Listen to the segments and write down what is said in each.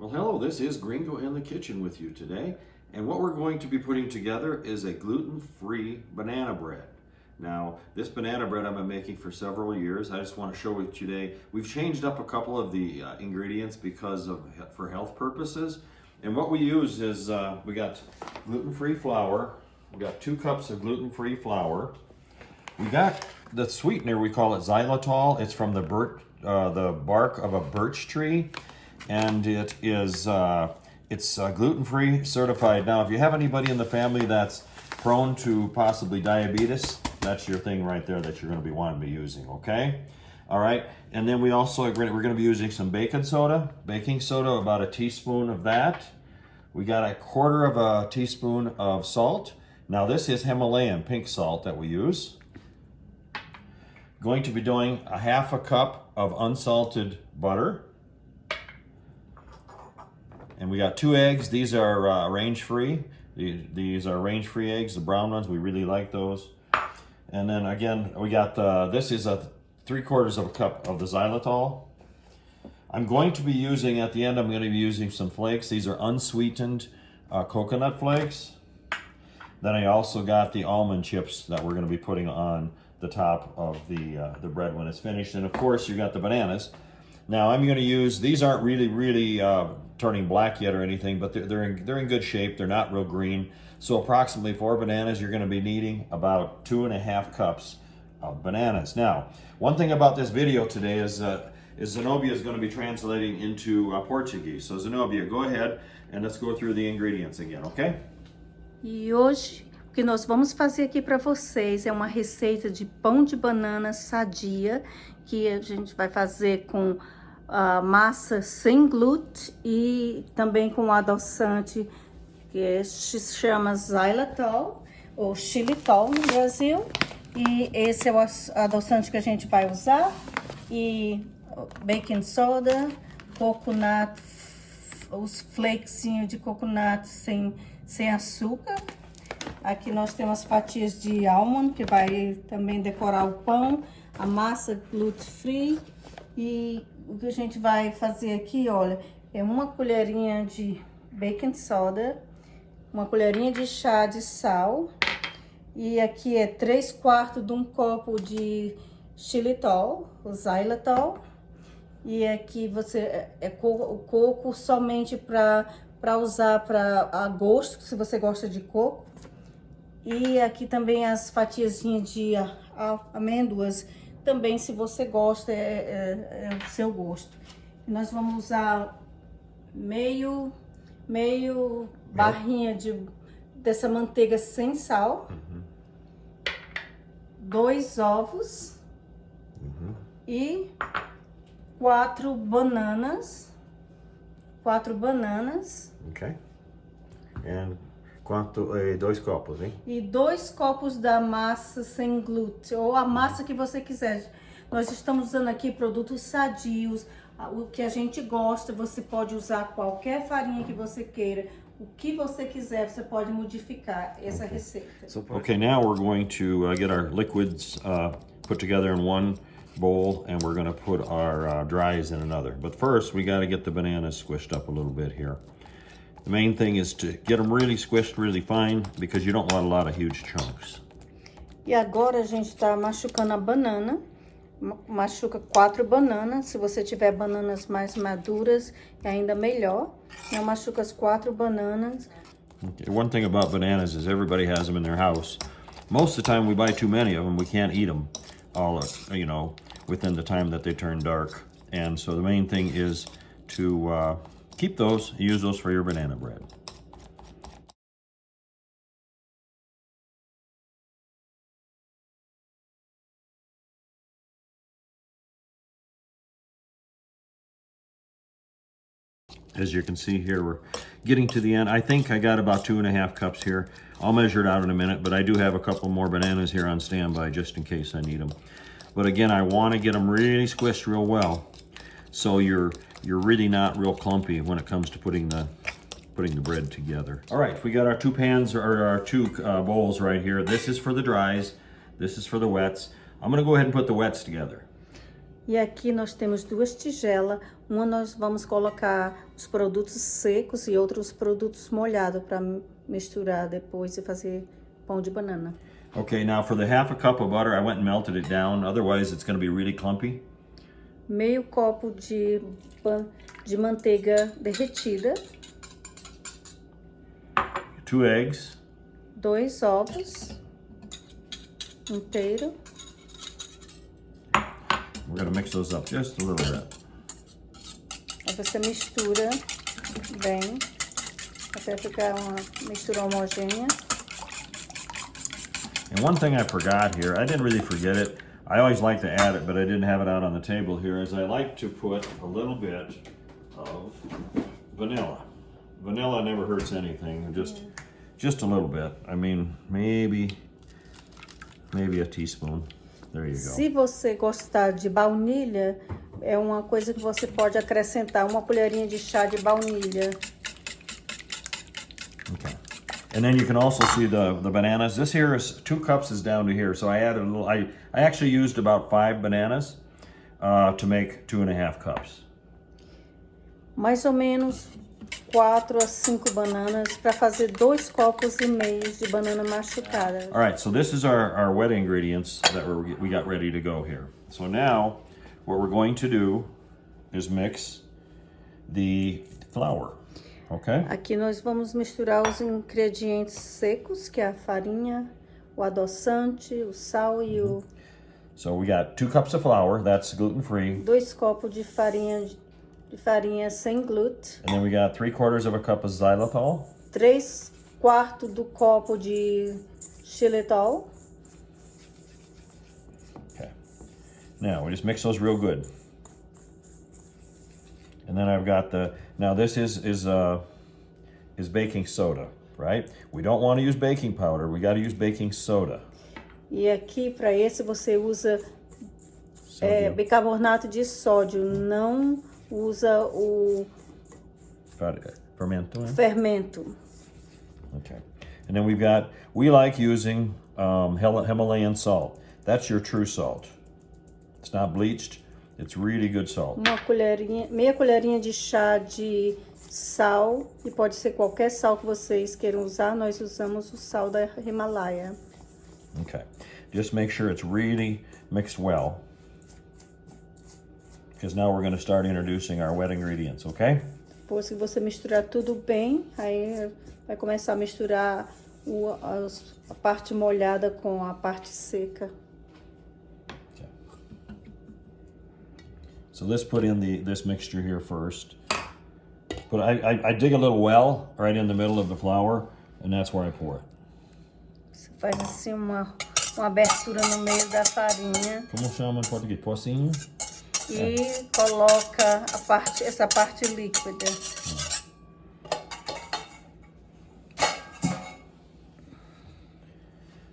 Well, hello, this is Gringo in the kitchen with you today. And what we're going to be putting together is a gluten-free banana bread. Now, this banana bread I've been making for several years. I just want to show you today. We've changed up a couple of the ingredients for health purposes. And what we use is, we got gluten-free flour. We got 2 cups of gluten-free flour. We got the sweetener, we call it xylitol. It's from the bark of a birch tree. And it is it's gluten-free certified. Now, if you have anybody in the family that's prone to possibly diabetes, that's your thing right there that you're going to be wanting to be using, okay? All right, and then we also, we're going to be using some baking soda, about a teaspoon of that. We got a 1/4 of a teaspoon of salt. Now, this is Himalayan pink salt that we use. Going to be doing a 1/2 cup of unsalted butter. And we got 2 eggs. These are range-free. These are range-free eggs, the brown ones. We really like those. And then again, we got this is a 3/4 of a cup of the xylitol. I'm going to be using, at the end, I'm going to be using some flakes. These are unsweetened coconut flakes. Then I also got the almond chips that we're going to be putting on the top of the bread when it's finished. And of course, you got the bananas. Now I'm going to use, these aren't really turning black yet or anything, but they're in good shape. They're not real green. So approximately 4 bananas, you're going to be needing about 2.5 cups of bananas. Now, one thing about this video today is Zenobia is going to be translating into Portuguese. So Zenobia, go ahead and let's go through the ingredients again, okay? E hoje o que nós vamos fazer aqui para vocês é uma receita de pão de banana sadia, que a gente vai fazer com massa sem glúten e também com adoçante que se chama xilitol ou xilitol no Brasil. E esse é o adoçante que a gente vai usar, e baking soda, coconut, os flakezinhos de coconut sem açúcar. Aqui nós temos fatias de almond, que vai também decorar o pão, a massa gluten free. E o que a gente vai fazer aqui, olha, é 1 colherinha de baking soda, 1 colherinha de chá de sal, e aqui é 3/4 de um copo de xilitol, o xylitol. E aqui você o coco somente para usar a gosto, se você gosta de coco. E aqui também as fatiazinhas de amêndoas, também se você gosta, é o seu gosto. E nós vamos usar meio barrinha dessa manteiga sem sal, 2 ovos e 4 bananas. Ok. And 2 copos, hein? E 2 copos da massa sem glúten, ou a massa que você quiser. Nós estamos usando aqui produtos sadios, o que a gente gosta. Você pode usar qualquer farinha que você queira. O que você quiser, você pode modificar essa receita. Okay, now we're going to get our liquids put together in one bowl, and we're going to put our dries in another. But first, we got to get the bananas squished up a little bit here. The main thing is to get them really squished really fine, because you don't want a lot of huge chunks. E agora a gente está machucando a banana. Machuca 4 bananas. Se você tiver bananas mais maduras, é ainda melhor. Eu machuco as 4 bananas. Okay. One thing about bananas is everybody has them in their house. Most of the time we buy too many of them. We can't eat them all, within the time that they turn dark. And so the main thing is to keep those, use those for your banana bread. As you can see here, we're getting to the end. I think I got about 2.5 cups here. I'll measure it out in a minute, but I do have a couple more bananas here on standby just in case I need them. But again, I want to get them really squished real well, so you're really not real clumpy when it comes to putting the bread together. All right, we got our 2 pans, or our 2 bowls right here. This is for the dries, this is for the wets. I'm gonna go ahead and put the wets together. E aqui nós temos duas tigelas. Uma nós vamos colocar os produtos secos e outros produtos molhados para misturar depois e fazer pão de banana. Okay, now for the half a cup of butter, I went and melted it down. Otherwise, it's going to be really clumpy. Meio copo de manteiga derretida. 2 eggs. 2 ovos inteiros. We're going to mix those up just a little bit. Aí você mistura bem, até ficar uma mistura homogênea. And one thing I forgot here, I didn't really forget it. I always like to add it, but I didn't have it out on the table here, is I like to put a little bit of vanilla. Vanilla never hurts anything, just a little bit. I mean, maybe a teaspoon. There you go. Se você gostar de baunilha, é uma coisa que você pode acrescentar, uma colherinha de chá de baunilha. Okay. And then you can also see the bananas. This here is 2 cups is down to here. So I added a little, I actually used about 5 bananas to make 2.5 cups. Mais ou menos 4 a 5 bananas para fazer 2,5 copos de banana machucada. All right, so this is our wet ingredients that we got ready to go here. So now what we're going to do is mix the flour. Okay? Aqui nós vamos misturar os ingredientes secos, que é a farinha, o adoçante, o sal e o... So we got 2 cups of flour, that's gluten-free. 2 copos de farinha sem glúten. And then we got 3/4 of a cup of xylitol. 3/4 do copo de xilitol. Okay. Now we just mix those real good. And then I've got now this is baking soda, right? We don't want to use baking powder, we got to use baking soda. E aqui para esse você usa bicarbonato de sódio, não usa o Fermento. fermento. Okay. And then we like using Himalayan salt. That's your true salt. It's not bleached. It's really good salt. Meia colherinha de chá de sal, e pode ser qualquer sal que vocês queiram usar. Nós usamos o sal da Himalaia. Okay. Just make sure it's really mixed well. Because now we're going to start introducing our wet ingredients, okay? Depois que você misturar tudo bem, aí vai começar a misturar a parte molhada com a parte seca. Okay. So let's put in this mixture here first. But I dig a little well right in the middle of the flour, and that's where I pour it. Você faz assim uma abertura no meio da farinha. Como chama em português? Pocinho? E coloca essa parte líquida.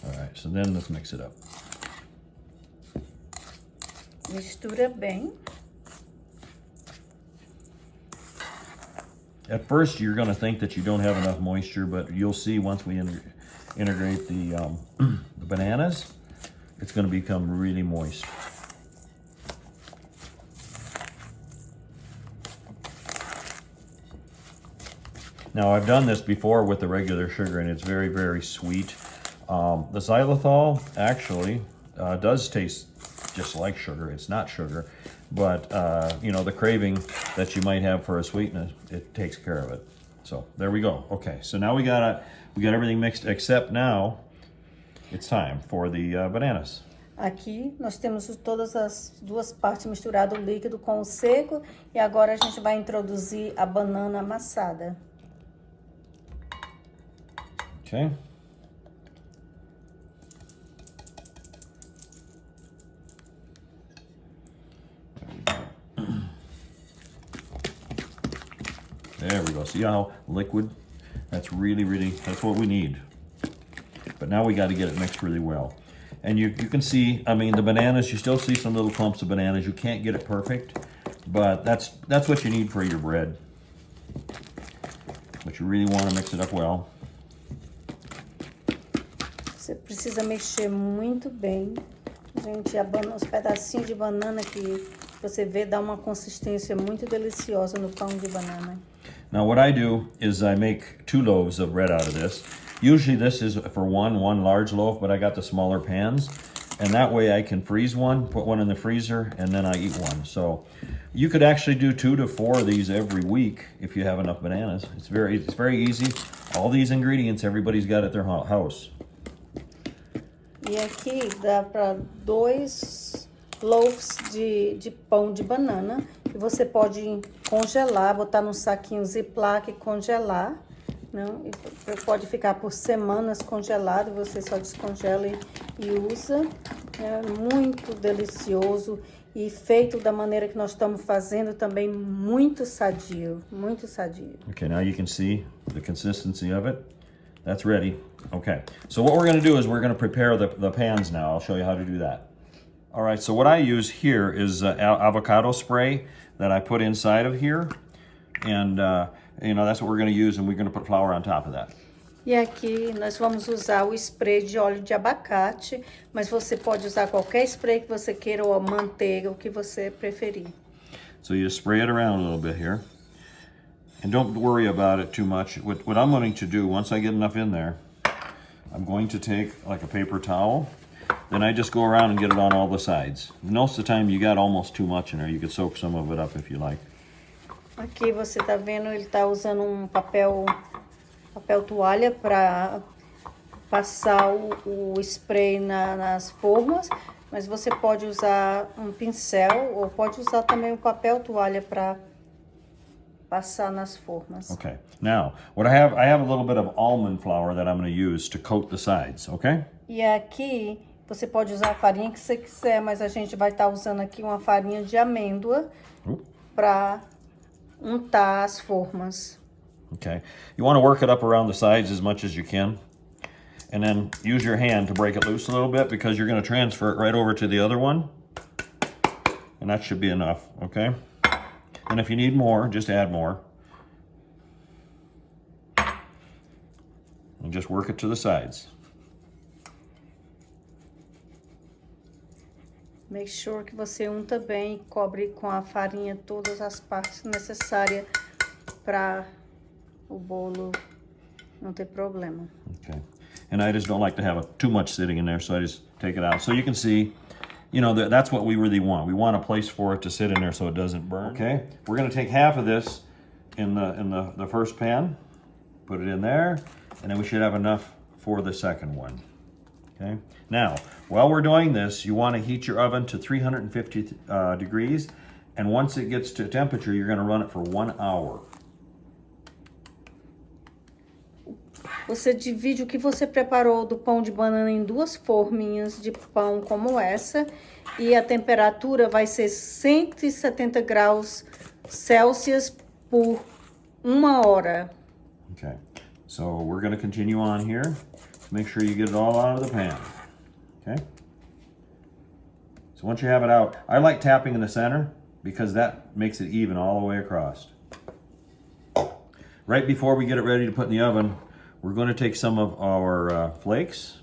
All right, so then let's mix it up. Mistura bem. At first, you're going to think that you don't have enough moisture, but you'll see once we integrate the bananas, it's going to become really moist. Now, I've done this before with the regular sugar, and it's very, very sweet. The xylitol actually does taste just like sugar. It's not sugar, but you know, the craving that you might have for a sweetness, it takes care of it. So there we go. Okay, so now we got everything mixed, except now it's time for the bananas. Aqui nós temos todas as duas partes misturadas, o líquido com o seco, e agora a gente vai introduzir a banana amassada. Okay. There we go. See how liquid? That's really, that's what we need. But now we got to get it mixed really well. And you can see, I mean, the bananas, you still see some little clumps of bananas. You can't get it perfect, but that's what you need for your bread. But you really want to mix it up well. Você precisa mexer muito bem. Gente, os pedacinhos de banana que Você vê, dá uma consistência muito deliciosa no pão de banana. Now what I do is I make 2 loaves of bread out of this. Usually this is for one large loaf, but I got the smaller pans. And that way I can freeze one, put one in the freezer, and then I eat one. So you could actually do 2 to 4 of these every week if you have enough bananas. It's very easy. All these ingredients everybody's got at their house. E aqui dá para 2 loaves de pão de banana. E você pode congelar, botar num saquinho Ziploc e congelar. Não? E pode ficar por semanas congelado. Você só descongela e usa. É muito delicioso. E feito da maneira que nós estamos fazendo também muito sadio. Muito sadio. Okay, now you can see the consistency of it. That's ready. Okay, so what we're going to do is we're going to prepare the pans now. I'll show you how to do that. All right, so what I use here is avocado spray that I put inside of here. And, that's what we're going to use, and we're going to put flour on top of that. E aqui nós vamos usar o spray de óleo de abacate, mas você pode usar qualquer spray que você queira, ou a manteiga, o que você preferir. So you spray it around a little bit here. And don't worry about it too much. What I'm going to do, once I get enough in there, I'm going to take like a paper towel. Then I just go around and get it on all the sides. Most of the time you got almost too much in there. You could soak some of it up if you like. Aqui você tá vendo, ele tá usando um papel toalha para passar o spray nas formas, mas você pode usar um pincel ou pode usar também um papel toalha para passar nas formas. Okay. Now, what I have a little bit of almond flour that I'm going to use to coat the sides, okay? E aqui você pode usar a farinha que você quiser, mas a gente vai estar usando aqui uma farinha de amêndoa para untar as formas. Okay. You want to work it up around the sides as much as you can. And then use your hand to break it loose a little bit because you're going to transfer it right over to the other one. And that should be enough, okay? And if you need more, just add more. And just work it to the sides. Make sure que você unta bem e cobre com a farinha todas as partes necessárias para o bolo não ter problema. Okay. And I just don't like to have too much sitting in there, so I just take it out. So you can see, that's what we really want. We want a place for it to sit in there so it doesn't burn. Okay, we're going to take half of this in the first pan, put it in there, and then we should have enough for the second one. Okay. Now, while we're doing this, you want to heat your oven to 350 degrees, and once it gets to temperature, you're going to run it for 1 hour. Você divide o que você preparou do pão de banana em 2 forminhas de pão como essa, e a temperatura vai ser 170 graus Celsius por 1 hora. Okay, so we're going to continue on here. Make sure you get it all out of the pan. Okay? So once you have it out, I like tapping in the center because that makes it even all the way across. Right before we get it ready to put in the oven, we're going to take some of our flakes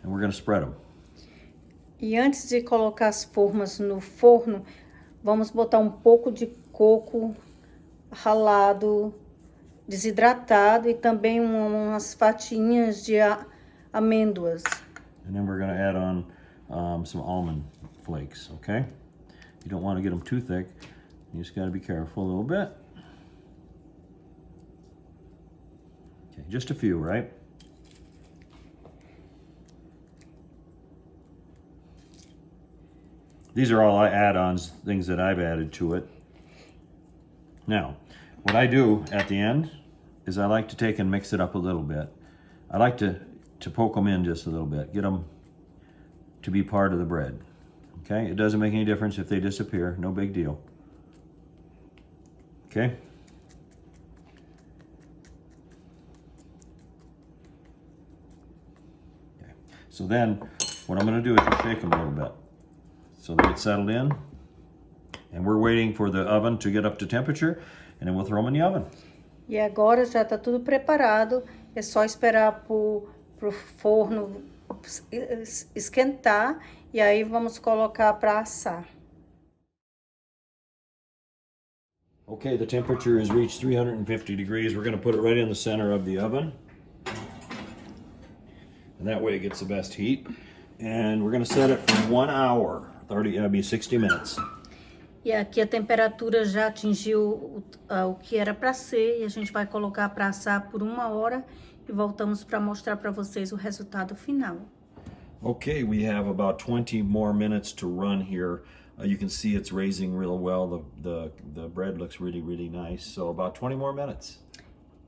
and we're going to spread them. E antes de colocar as formas no forno, vamos botar um pouco de coco ralado, desidratado, e também umas fatiinhas de amêndoas. And then we're going to add on some almond flakes, okay? You don't want to get them too thick. You just got to be careful a little bit. Okay, just a few, right? These are all add-ons, things that I've added to it. Now, what I do at the end is I like to take and mix it up a little bit. I like to poke them in just a little bit, get them to be part of the bread. Okay, it doesn't make any difference if they disappear, no big deal. Okay? Okay. So then, what I'm going to do is just shake them a little bit so they get settled in. And we're waiting for the oven to get up to temperature, and then we'll throw them in the oven. E agora já está tudo preparado, é só esperar pro forno esquentar e aí vamos colocar para assar. Okay, the temperature has reached 350 degrees. We're going to put it right in the center of the oven. And that way it gets the best heat. And we're going to set it for 1 hour. That'll be 60 minutes. E aqui a temperatura já atingiu o que era para ser. E a gente vai colocar para assar por 1 hora. E voltamos para mostrar para vocês o resultado final. Okay, we have about 20 more minutes to run here. You can see it's raising real well. The bread looks really, really nice. So about 20 more minutes.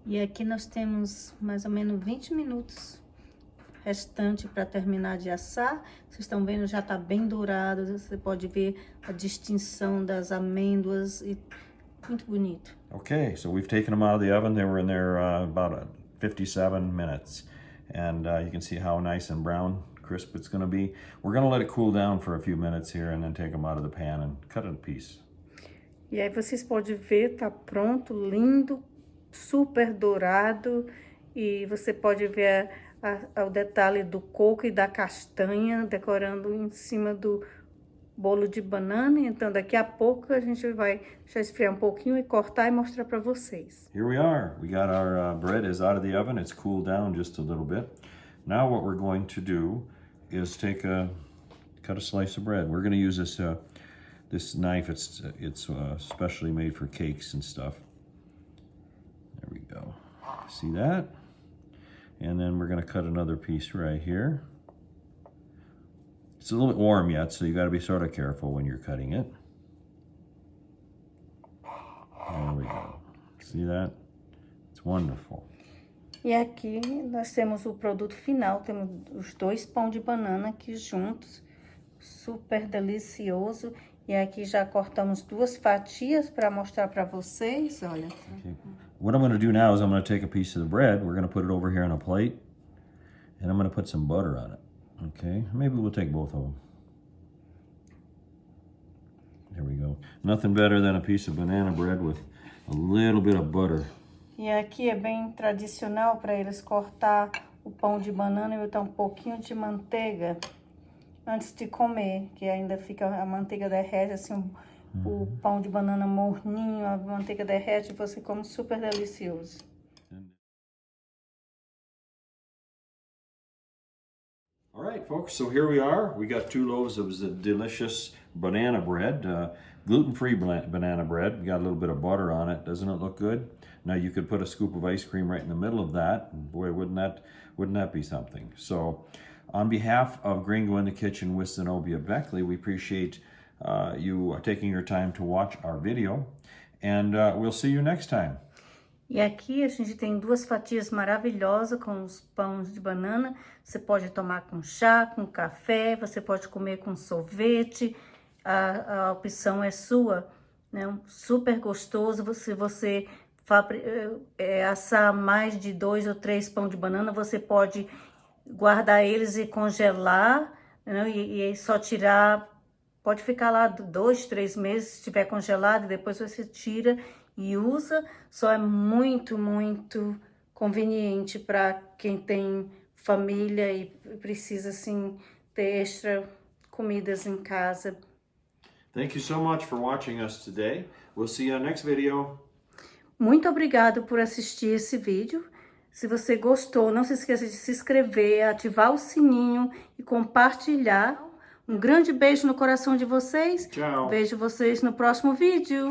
E aqui nós temos mais ou menos 20 minutos restante para terminar de assar. Vocês estão vendo, já está bem dourado. Você pode ver a distinção das amêndoas e muito bonito. Okay, so we've taken them out of the oven. They were in there about 57 minutes. And you can see how nice and brown, crisp it's going to be. We're going to let it cool down for a few minutes here and then take them out of the pan and cut it a piece. E aí vocês podem ver, tá pronto, lindo, super dourado. E você pode ver o detalhe do coco e da castanha decorando em cima do bolo de banana. Então daqui a pouco a gente vai deixar esfriar um pouquinho e cortar e mostrar para vocês. Here we are. We got our bread is out of the oven. It's cooled down just a little bit. Now what we're going to do is cut a slice of bread. We're going to use this knife. It's specially made for cakes and stuff. There we go. See that? And then we're going to cut another piece right here. It's a little bit warm yet, so you got to be sort of careful when you're cutting it. There we go. See that? It's wonderful. E aqui nós temos o produto final, temos os 2 pão de banana aqui juntos, super delicioso. E aqui já cortamos 2 fatias para mostrar para vocês, olha. Okay. What I'm going to do now is I'm going to take a piece of the bread, we're going to put it over here on a plate, and I'm going to put some butter on it. Okay, maybe we'll take both of them. There we go. Nothing better than a piece of banana bread with a little bit of butter. E aqui é bem tradicional para eles cortar o pão de banana e botar um pouquinho de manteiga antes de comer, que ainda fica, a manteiga derrete, assim, o pão de banana morninho, a manteiga derrete e você come super delicioso. All right, folks, so here we are. We got 2 loaves of the delicious banana bread, gluten-free banana bread. We got a little bit of butter on it. Doesn't it look good? Now you could put a scoop of ice cream right in the middle of that. And boy, wouldn't that be something? So on behalf of Gringo in the Kitchen with Zenobia Beckley, we appreciate you taking your time to watch our video. And we'll see you next time. E aqui a gente tem 2 fatias maravilhosas com os pães de banana. Você pode tomar com chá, com café, você pode comer com sorvete. A opção é sua, né? Super gostoso. Se você assar mais de 2 ou 3 pão de banana, você pode guardar eles e congelar, né? E só tirar, pode ficar lá 2, 3 meses se estiver congelado, e depois você tira e usa. Só é muito, muito conveniente para quem tem família e precisa, assim, ter extra comidas em casa. Thank you so much for watching us today. We'll see you on next video. Muito obrigado por assistir esse vídeo. Se você gostou, não se esqueça de se inscrever, ativar o sininho e compartilhar. Um grande beijo no coração de vocês. Tchau. Vejo vocês no próximo vídeo.